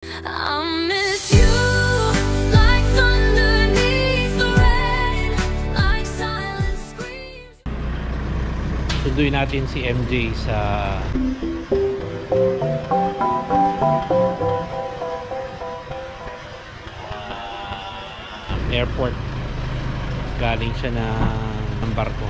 Sunduin natin si MJ sa airport. Galing siya ng barko.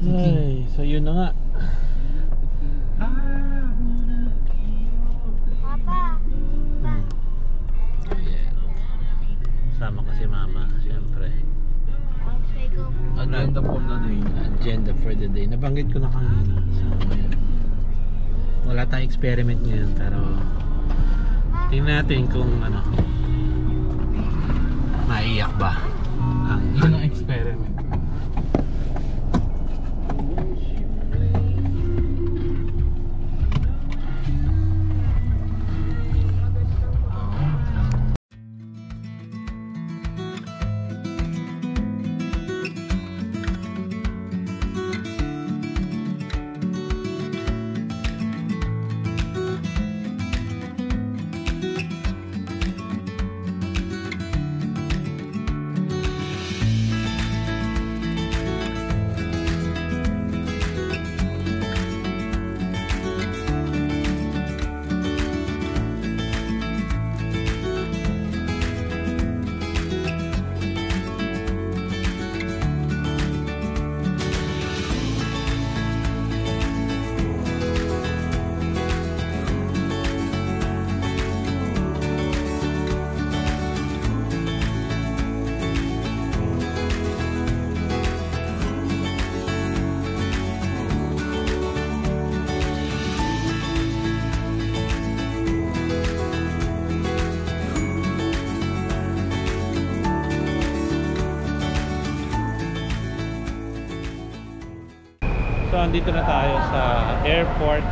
Ay, so yun na nga. Sama kasi mama, siyempre. Agenda for the day. Agenda for the day. Nabanggit ko na kanina. So, wala tayong experiment ngayon, pero tingnan natin kung ano, maiyak ba ang experiment. So andito na tayo sa airport.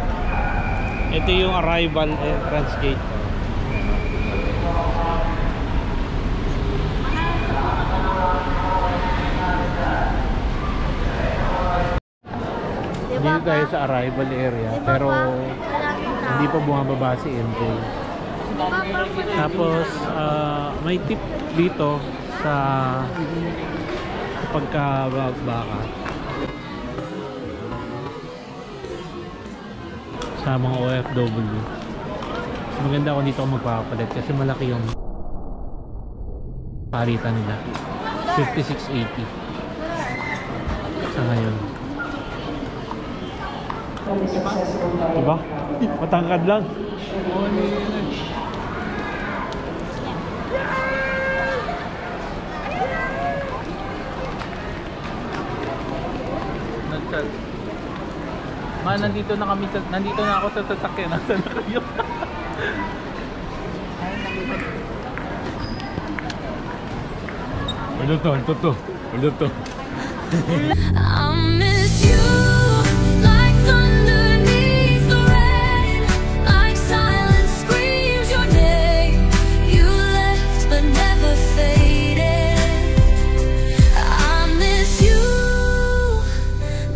Ito yung arrival entrance gate. Dito tayo sa arrival area, pero hindi pa bumababa si MJ. Tapos may tip dito sa pagkabaka sa mga OFW. So, maganda kung dito ako magpapalit kasi malaki yung palitan nila. 5680 sa ngayon. Diba? Matangkad lang. Ma, nandito na ako sa sasakyan. Nasaan na kayo? Ulo to. I miss you like thunder neath the rain, like silence screams your name. You left but never faded. I miss you,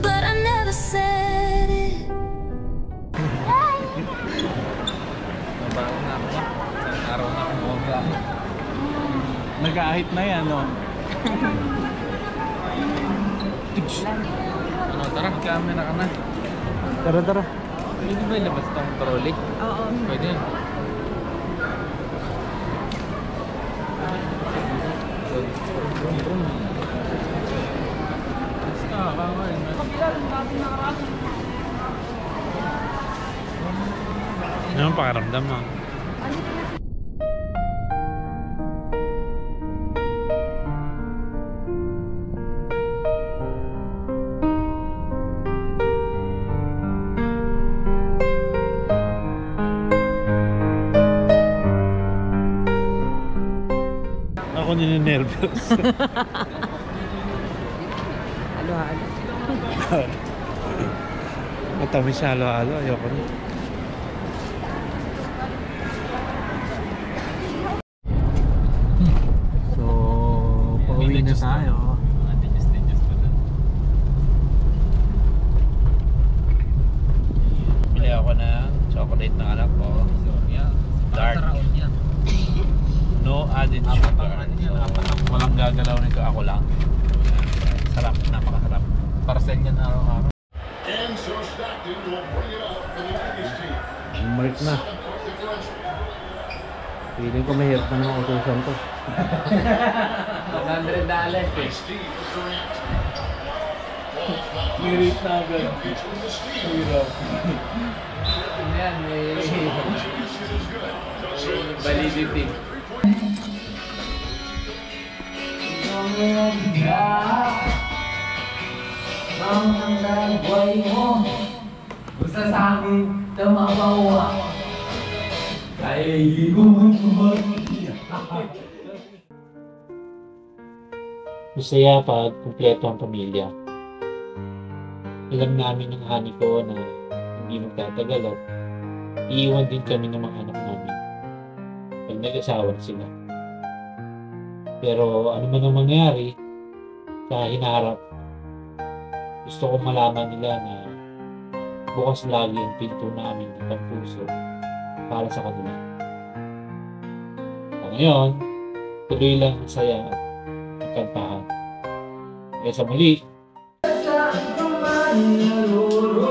but I never said it. Nabago na ako. Isang araw na ako. Nag-aahit na yan, no? Ano, tara, camera ka na. Tara. Pwede ba ilabas itong trolley? Oo. Pwede yan. Anong pakiramdam mo? Ako nininervous. Halo-halo. Matamis siya halo-halo. Ayoko na. Teachers tayo. Mga teachers pa dun. Bili ako ng chocolate na anak ko. So, yeah. Dark. Para yan. No added Apat sugar. ang ano yan, So, apat ang- walang gagalaw nito, ako lang. Sarap, napakasarap. Parcel yan araw-araw. And so Stockton will bring it up for the Vegas team. Mark na. Feeling ko mahirap na naman utusan to. $100 eh. Steve Durant. Mirit na agad. Pitch with the speed. Hirap. Ano yan, may Execution is good. So validity. Basta sa akin, tumabawa. Kaya hindi ko Masaya pag kumpleto ang pamilya. Alam namin ng honey ko na hindi magtatagal at iiwan din kami ng mga anak namin pag nag-asawa na sila. Pero ano man ang mangyari sa hinaharap, gusto kong malaman nila na bukas lagi ang pinto namin at ang puso para sa kanila. Sa ngayon, tuloy lang ang saya at kantahan. Kaya sa muli, Saan ko man naroroon